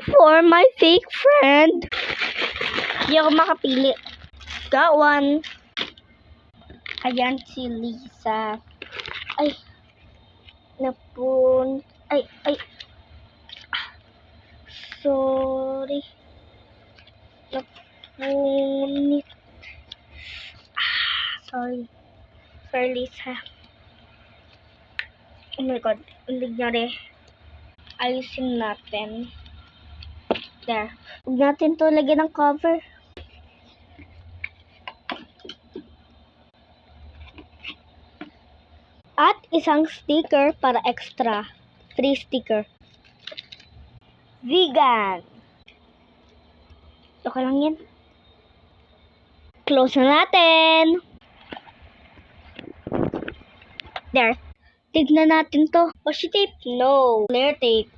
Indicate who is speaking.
Speaker 1: for my fake friend. Hindi ako makapili. Got one. Ayan si Lisa. Ay. Ay. Sorry. Napunit. Sorry. Sorry, Lisa. Oh my God. Ang nangyari. Ayusin natin. There. Huwag natin to lagyan ng cover. At isang sticker para extra. Free sticker. Vegan. Okay lang yan. Close na natin. There. Tignan natin to. Washi tape? No. Clear tape.